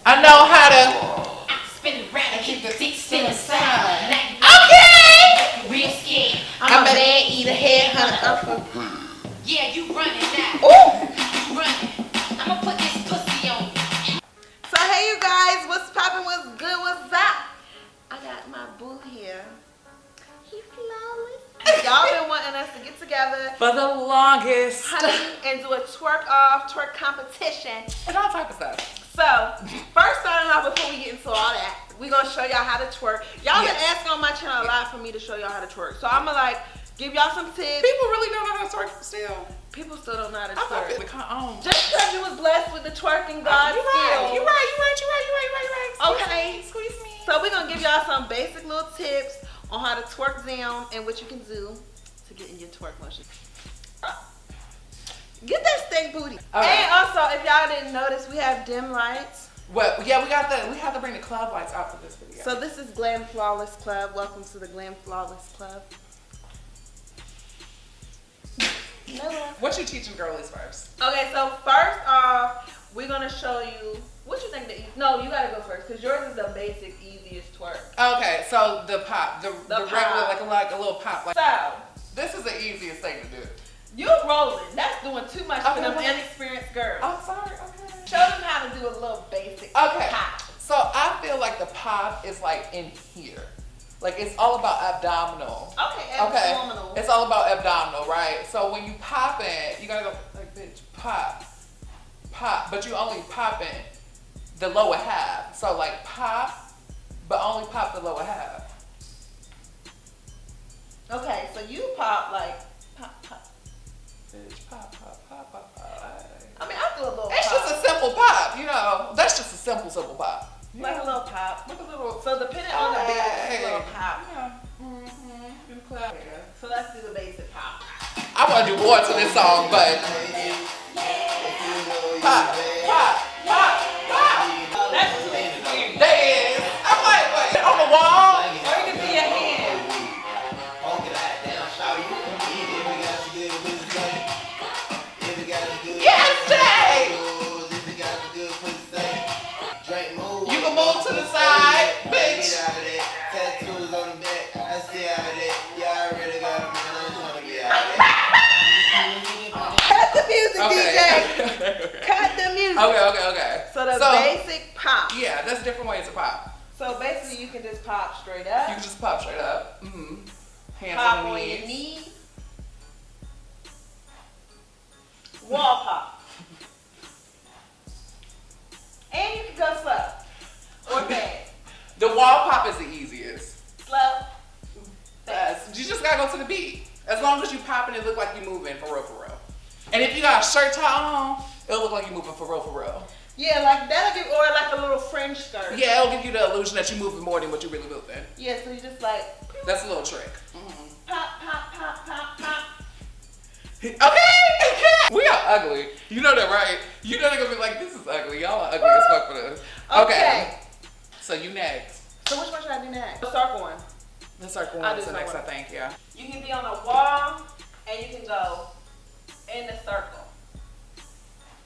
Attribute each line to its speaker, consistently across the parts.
Speaker 1: I know how to spin around and keep the dick still inside. Okay! Real scared. I'm a bad eater, headhunter. Yeah, you running now. Ooh! You running. I'ma put this pussy on you.
Speaker 2: So hey you guys, what's poppin', what's good, what's up? I got my boo here. He flawless. Y'all been wanting us to get together
Speaker 1: For the longest.
Speaker 2: and do a twerk competition.
Speaker 1: And all type of stuff.
Speaker 2: So, first starting off, before we get into all that, we're gonna show y'all how to twerk. Y'all been asking on my channel a lot for me to show y'all how to twerk. So I'm gonna like give y'all some tips.
Speaker 1: People really don't know how to twerk still.
Speaker 2: People still don't know how to twerk.
Speaker 1: Just
Speaker 2: because you was blessed with the twerking God skill.
Speaker 1: You're right.
Speaker 2: Okay.
Speaker 1: Squeeze me.
Speaker 2: So we're gonna give y'all some basic little tips on how to twerk down and what you can do to get in your twerk motion. Get that stank booty. Okay. And also, if y'all didn't notice, we have dim lights.
Speaker 1: Well, yeah, we have to bring the club lights out for this video.
Speaker 2: So this is Glam Flawless Club. Welcome to the Glam Flawless Club.
Speaker 1: What you teaching girlies first?
Speaker 2: Okay, so first off, we're gonna show you what you think no, you gotta go first because yours is the basic easiest twerk.
Speaker 1: Okay, so the pop, the regular
Speaker 2: pop.
Speaker 1: like a little pop. Like,
Speaker 2: so
Speaker 1: this is the easiest thing to do.
Speaker 2: You rolling. That's doing too much for them inexperienced girls.
Speaker 1: Oh, sorry. Okay.
Speaker 2: Show them how to do a little basic pop.
Speaker 1: So I feel like the pop is like in here. Like it's all about abdominal.
Speaker 2: Okay, abdominal.
Speaker 1: It's all about abdominal, right? So when you pop it, you gotta go like, bitch, pop, pop. But you only pop in the lower half. So like pop, but only pop the lower half.
Speaker 2: Okay, so you pop like pop, pop.
Speaker 1: Bitch, pop, pop, pop, pop, pop.
Speaker 2: I mean, I do a little
Speaker 1: It's
Speaker 2: pop.
Speaker 1: just a simple pop, you know. That's just a simple pop.
Speaker 2: Like a little pop.
Speaker 1: With a little.
Speaker 2: So depending on the beat, it's a little pop.
Speaker 1: Yeah.
Speaker 2: So let's do the basic pop.
Speaker 1: I want to do more to this song, but pop, pop, pop, pop.
Speaker 2: That's too basic.
Speaker 1: There is. I'm like, wait, on the wall.
Speaker 2: Or you can do your hand.
Speaker 1: Yes, Jay. You can move to the side, bitch.
Speaker 2: Cut the music, DJ. Cut the music.
Speaker 1: Okay.
Speaker 2: So the basic pop.
Speaker 1: Yeah, that's different ways to pop.
Speaker 2: So basically, you can just pop straight up.
Speaker 1: You can just pop straight up. Hands
Speaker 2: pop
Speaker 1: on
Speaker 2: on
Speaker 1: your
Speaker 2: your knees. Wall pop. And you can go slow or fast.
Speaker 1: The wall pop is the easiest.
Speaker 2: Slow. Fast.
Speaker 1: You just gotta go to the beat. As long as you pop and it look like you moving for real. And if you got a shirt tie on, it'll look like you moving for real.
Speaker 2: Yeah, like that'll give, or like a little fringe skirt.
Speaker 1: Yeah, it'll give you the illusion that you're moving more than what you're really moving.
Speaker 2: Yeah, so you just like.
Speaker 1: That's a little trick.
Speaker 2: Pop, pop, pop, pop, pop.
Speaker 1: Okay. We are ugly. You know that, right? You know they're gonna be like, this is ugly. Y'all are ugly as fuck for this. Okay. So you next.
Speaker 2: So which one should I do next? The circle one.
Speaker 1: The circle one is the next, I think, yeah.
Speaker 2: You can be on a wall and you can go in the circle.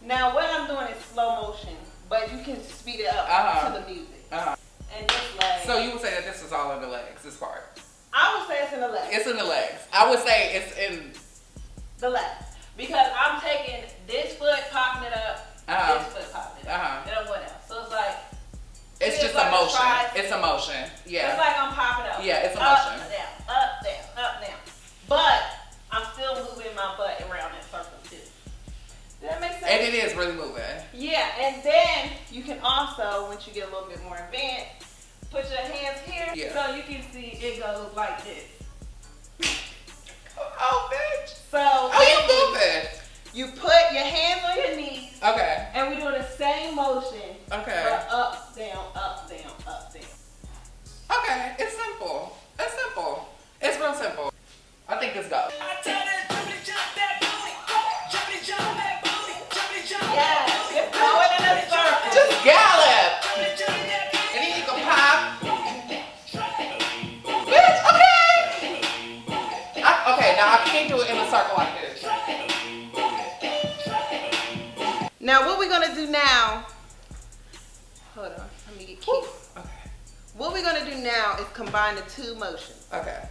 Speaker 2: Now what I'm doing is slow motion, but you can speed it up to the music. And just like.
Speaker 1: So you would say that this is all in the legs, this part?
Speaker 2: I would say it's in the legs.
Speaker 1: It's in the legs. I would say it's in
Speaker 2: the legs. Because I'm taking this foot, popping it up, this foot popping it up. And what else? So it's like.
Speaker 1: It's just a motion. It's a motion. Yeah.
Speaker 2: It's like I'm popping up.
Speaker 1: Yeah, it's a motion.
Speaker 2: Up, down. But I'm still moving my butt around that circle too. Does that make sense?
Speaker 1: And it is really moving.
Speaker 2: Yeah, and then you can also, once you get a little bit more advanced, put your hands here so you can see it goes like this.
Speaker 1: Oh, bitch.
Speaker 2: So
Speaker 1: you moving?
Speaker 2: You put your hands on your knees.
Speaker 1: Okay.
Speaker 2: And we're doing the same motion.
Speaker 1: Okay.
Speaker 2: Up, down, up, down, up, down.
Speaker 1: Okay. It's simple. It's simple. It's real simple. I think this goes.
Speaker 2: Yeah, it's going in a Now what we're gonna do now, hold on, let me get cute.
Speaker 1: Okay.
Speaker 2: What we're gonna do now is combine the two motions.
Speaker 1: Okay.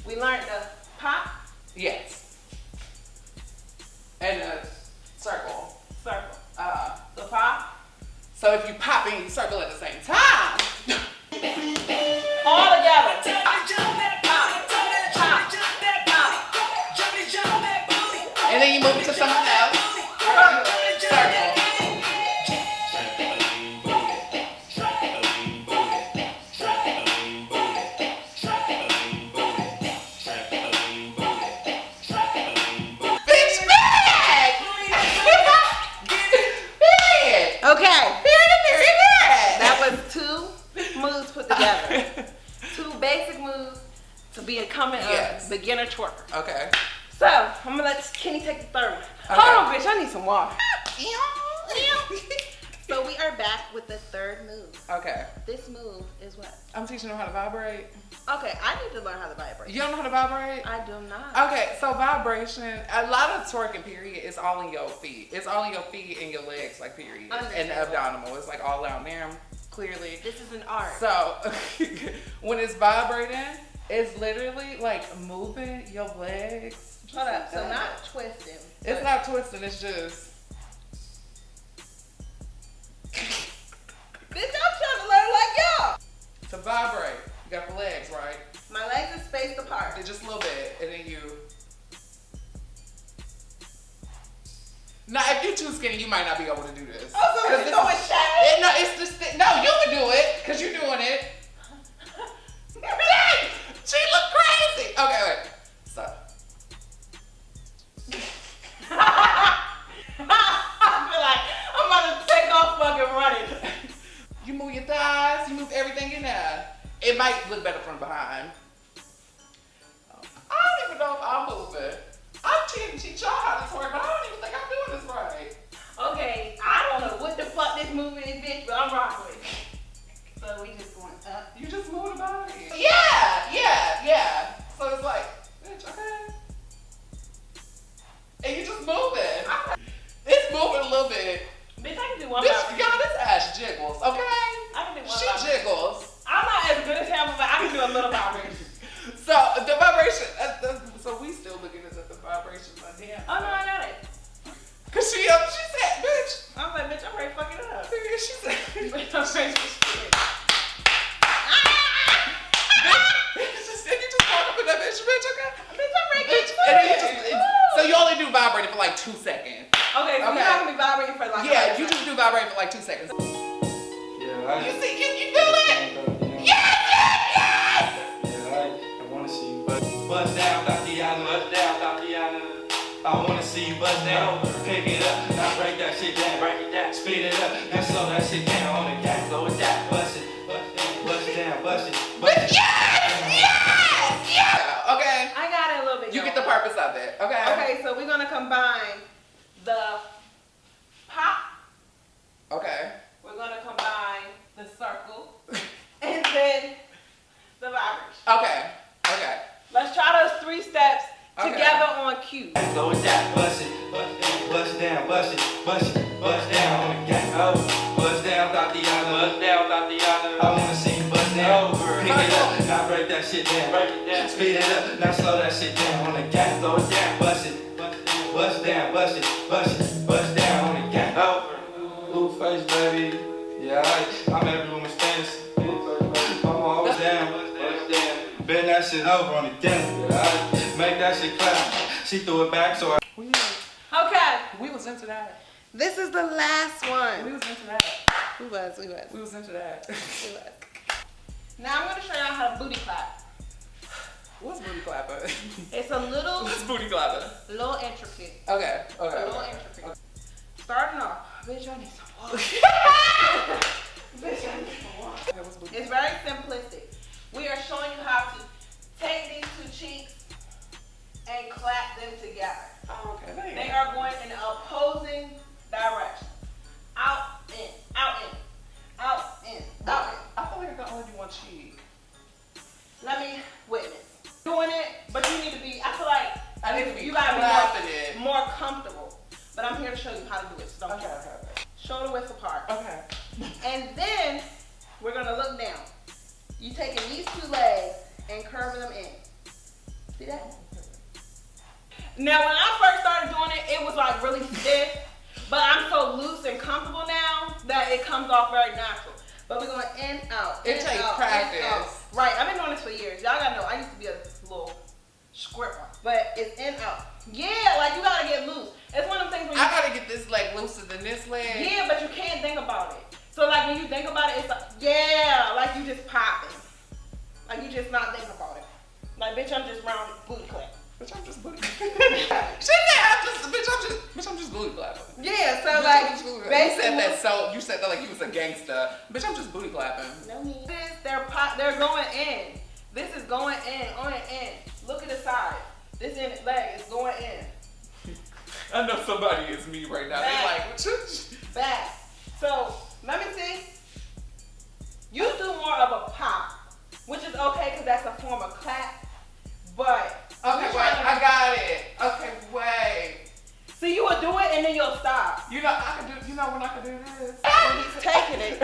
Speaker 2: We learned the pop.
Speaker 1: Yes. And the circle.
Speaker 2: Circle. The pop.
Speaker 1: So if you pop and you circle at the same time.
Speaker 2: All together.
Speaker 1: And then you move it to something else. Circle.
Speaker 2: Okay. That was two moves put together. Two basic moves to be a beginner twerker.
Speaker 1: Okay.
Speaker 2: So I'm gonna let Kenny take the third one. Okay. Hold on, bitch. I need some water. So we are back with the third move.
Speaker 1: Okay.
Speaker 2: This move is what?
Speaker 1: I'm teaching them how to vibrate.
Speaker 2: Okay, I need to learn how to vibrate.
Speaker 1: You don't know how to vibrate?
Speaker 2: I do not.
Speaker 1: Okay, so vibration, a lot of twerking, period, is all in your feet. It's all in your feet and your legs, like, period. And the abdominal. It's like all out there, clearly.
Speaker 2: This is an art.
Speaker 1: So, when it's vibrating, it's literally like moving your legs.
Speaker 2: Hold up, so not twisting.
Speaker 1: It's not twisting, it's just.
Speaker 2: Bitch, I'm trying to learn like y'all.
Speaker 1: To vibrate, you got the legs, right?
Speaker 2: My legs are spaced apart.
Speaker 1: Just a little bit, and then you. Now, if you're too skinny, you might not be able to do this.
Speaker 2: Oh, so it's going shade?
Speaker 1: No, it's just, no, you can do it, because you're doing it. She look crazy. Okay, wait. Stop.
Speaker 2: I feel like I'm about to take off fucking running.
Speaker 1: You move your thighs, you move everything in there. It might look better from behind. I don't even know if I'm moving. I'm trying to teach y'all how to twerk, but I don't even think I'm doing this right.
Speaker 2: Okay, I don't know what the fuck this movement is, bitch, but I'm rocking with it. So we just going up.
Speaker 1: You just move the body. Yeah. So it's like, bitch, okay. And you just moving. It's moving a little bit.
Speaker 2: Bitch, I can do one
Speaker 1: Bitch,
Speaker 2: vibration.
Speaker 1: y'all, this ass jiggles, okay?
Speaker 2: I can do one
Speaker 1: She
Speaker 2: vibration.
Speaker 1: jiggles.
Speaker 2: I'm not as good as him, but I can do a little vibration.
Speaker 1: So the vibration, so we still looking at the vibrations on damn.
Speaker 2: Oh no, I got it.
Speaker 1: Cause she said, bitch.
Speaker 2: I was like, bitch, I'm ready to fuck it up.
Speaker 1: She said,
Speaker 2: Bitch, I'm ready to shit.
Speaker 1: you just walk up in that bitch, okay?
Speaker 2: Bitch, I'm ready to get
Speaker 1: And then so you only do vibrating for like 2 seconds.
Speaker 2: Okay, so you're not gonna be vibrating for like.
Speaker 1: Yeah, you just do vibrating for like 2 seconds.
Speaker 3: Yeah,
Speaker 1: You see, you feel it? Yes!
Speaker 3: I wanna see you bust down, Tatiana. Bust down, Tatiana. I wanna see you bust down. Pick it up, now break that shit down. Break it down, speed it up, now slow that shit down on the gas. Slow it down, bust it down, bust it.
Speaker 1: Yeah! Okay.
Speaker 2: I got it a little bit.
Speaker 1: You get the purpose of it, okay?
Speaker 2: Okay, so we're gonna combine the pop.
Speaker 1: Okay.
Speaker 2: We're gonna combine the circle, and then the vibration.
Speaker 1: Okay.
Speaker 2: Let's try those 3 steps together on cue.
Speaker 3: Slow it down, bust it down, bust down on the gas. Bust down, Tatiana. Bust down, Tatiana. I wanna see you bust down. Pick it up, now break that shit down. Speed it up, now slow that shit down on the gas. Slow it down, bust down on the gas. Blue face, baby. Yeah, I'm every woman's fantasy. I'm always down, bend that shit over on the dance. Yeah, make that shit clap. She threw it back, so I.
Speaker 2: Okay.
Speaker 1: We was into that.
Speaker 2: This is the last one.
Speaker 1: We was into that.
Speaker 2: We was.
Speaker 1: We was into that.
Speaker 2: Now I'm gonna show y'all how to booty clap.
Speaker 1: What's booty clapper?
Speaker 2: It's a little,
Speaker 1: What's booty clapper?
Speaker 2: little intricate.
Speaker 1: Okay.
Speaker 2: A little intricate. Starting off, bitch, I need some water. Bitch, I need some water.
Speaker 1: Okay, what's booty?
Speaker 2: It's very simplistic. We are showing you how to take these 2 cheeks and clap them together.
Speaker 1: Oh, okay.
Speaker 2: They are going in opposing directions. Out, in, out, in, out, in, out, in.
Speaker 1: I feel like I can only do one cheek.
Speaker 2: Let me witness. Doing it, but you need to be, I feel like
Speaker 1: I need to be
Speaker 2: you gotta
Speaker 1: confident.
Speaker 2: be more comfortable. But I'm here to show you how to do it. don't
Speaker 1: Okay,
Speaker 2: care.
Speaker 1: okay.
Speaker 2: Shoulder width apart.
Speaker 1: Okay.
Speaker 2: And then we're gonna look down. You taking these two legs and curving them in. See that? Now when I first started doing it, it was like really stiff, but I'm so loose and comfortable now that it comes off very natural. But we're going in, out.
Speaker 1: It takes practice.
Speaker 2: Right, I've been doing this for years. Y'all gotta know, I used to be a little squirt one, but it's in, out. Yeah, like you gotta get loose. It's one of them things where you
Speaker 1: I gotta get this leg looser than this leg.
Speaker 2: Yeah, but you can't think about it. So like when you think about it, it's like, yeah, like you just popping. Like you just not thinking about it. Like, bitch, I'm just round booty clap.
Speaker 1: Bitch, I'm just booty clapping. She said, bitch, I'm just booty clapping.
Speaker 2: Yeah, so
Speaker 1: Bitch,
Speaker 2: like,
Speaker 1: I'm just booty clapping. You said that like you was a gangster. Bitch, I'm just booty clapping.
Speaker 2: No need. They're going in. This is going in, on and in. Look at the side. This leg is going in.
Speaker 1: I know somebody is me right now.
Speaker 2: Back.
Speaker 1: They're like,
Speaker 2: Back. So let me see. You do more of a pop, which is okay because that's a form of clap. But
Speaker 1: okay, wait, I got it. Okay, wait.
Speaker 2: See, you will do it and then you'll stop.
Speaker 1: You know I can do. You know when I can do this.
Speaker 2: When he's taking it.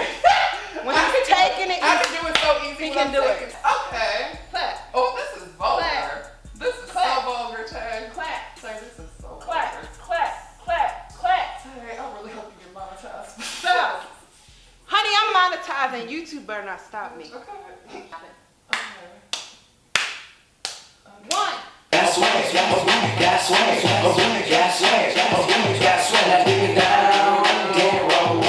Speaker 2: When he's taking it,
Speaker 1: I can do it so easy.
Speaker 2: He can do it.
Speaker 1: Okay.
Speaker 2: Clap.
Speaker 1: Oh, this is vulgar.
Speaker 2: Clap.
Speaker 1: This is
Speaker 2: Clap.
Speaker 1: so vulgar, Tay.
Speaker 2: Clap.
Speaker 1: Tay, this is so
Speaker 2: Clap.
Speaker 1: vulgar.
Speaker 2: Clap. Clap. Clap.
Speaker 1: Tay, I really hope you get monetized.
Speaker 2: Stop. Honey, I'm monetizing. YouTube better not stop me.
Speaker 1: Okay.
Speaker 2: One.
Speaker 4: Got swag, got swag, got swag, got swag. Now dig it down, then roll.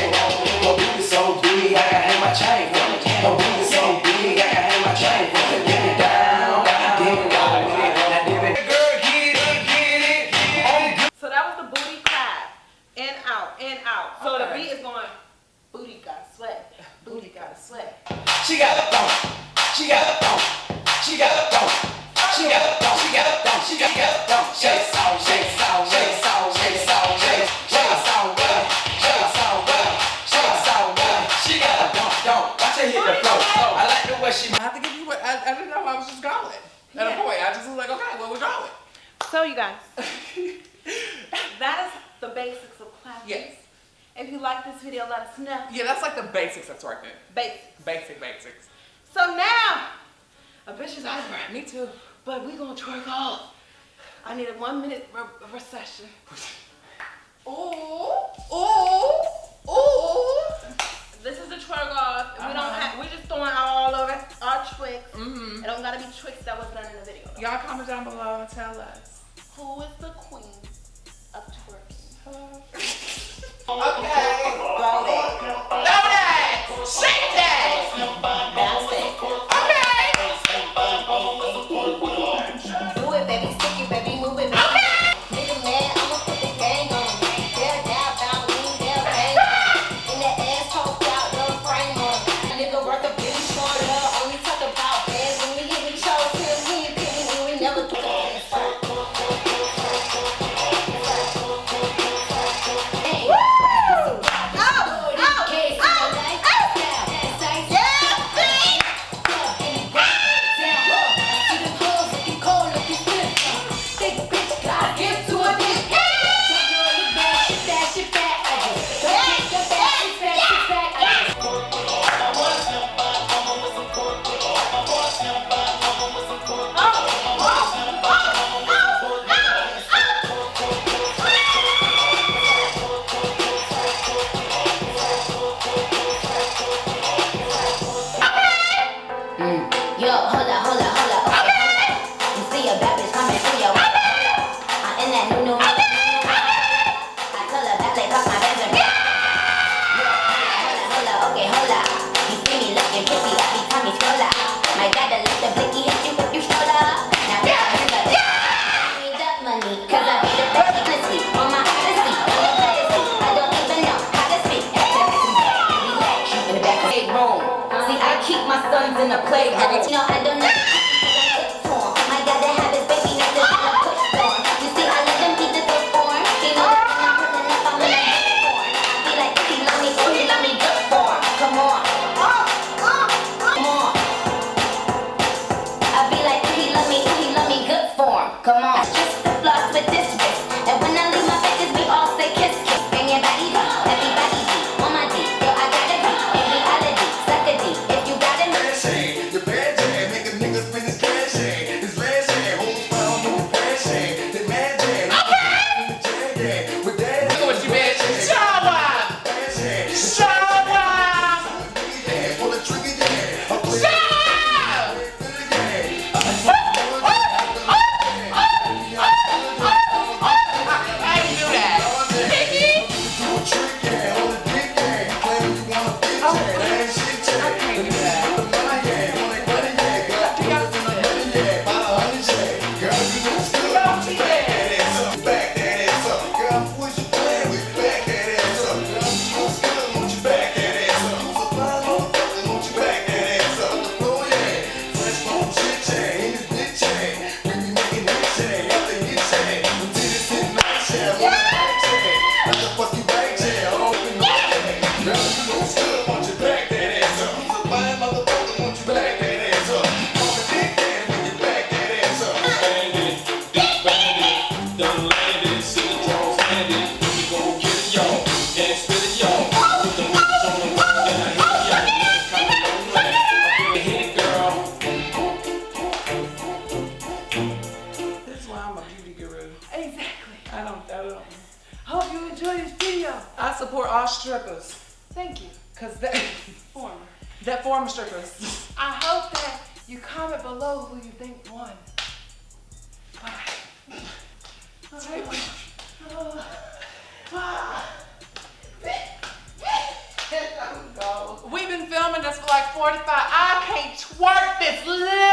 Speaker 4: Oh, booty so big, I can hang my chain from it. Oh, booty so big, I can hang my chain from it. Dig it down, then roll. Now dig it, girl, get it.
Speaker 2: So that was the booty clap. In, out, in, out. So the
Speaker 1: Okay.
Speaker 2: beat is going, booty got sweat, booty got sweat.
Speaker 4: She got a thump, she got a thump, she got a thump. She got a thump, she got a thump, she got a thump. Shake sound, shake sound, shake sound, shake sound, shake sound, shake sound. She got a thump, watch her hit the floor. I like the way she.
Speaker 1: I have to give you what I didn't know I was just going. At a point, I just was like, okay, well, we're going.
Speaker 2: So you guys, that is the basics of clapping.
Speaker 1: Yes.
Speaker 2: If you like this video, let us know.
Speaker 1: Yeah, that's like the basics of twerking.
Speaker 2: Basics.
Speaker 1: Basics.
Speaker 2: So now, a bitch is over.
Speaker 1: Me too.
Speaker 2: But we gonna twerk off. I need a 1 minute recession.
Speaker 1: Ooh.
Speaker 2: This is the twerk off. We don't have. We just throwing out all of our tricks.
Speaker 1: Mm-hmm.
Speaker 2: It don't gotta be tricks that was done in the video.
Speaker 1: Y'all comment down below and tell us.
Speaker 2: Who is the queen of twerking?
Speaker 1: Okay.
Speaker 2: Throw that.
Speaker 1: Throw that. Shake that.
Speaker 2: Bounce it.
Speaker 1: Okay.
Speaker 2: Do it, baby. Stick it, baby. Move it, baby. Nigga mad, I'ma put the gang on him. They'll down, bound, lean, they'll bang on him. In that ass, talk out, no frame on him. Nigga worth a billion, short love. Only talk about bands. When we hit, we chose him. He ain't pity, we never do that. In the playroom. You know, I don't know. My God, they have his baby next to the push form. You see, I let them eat the good form. You know, when I'm pulling up, I'm in a good form. I be like, he love me good form. Come on. Come on. I be like, he love me good form. Come on. Just the floss with this wrist. And when I leave my bitches, we all say kiss, kiss. Bring your body down.
Speaker 5: strippers.
Speaker 1: Thank you.
Speaker 5: Cause that
Speaker 1: Former.
Speaker 5: former strippers.
Speaker 1: I hope that you comment below who you think won. Bye. We've been filming this for like 45. I can't twerk this.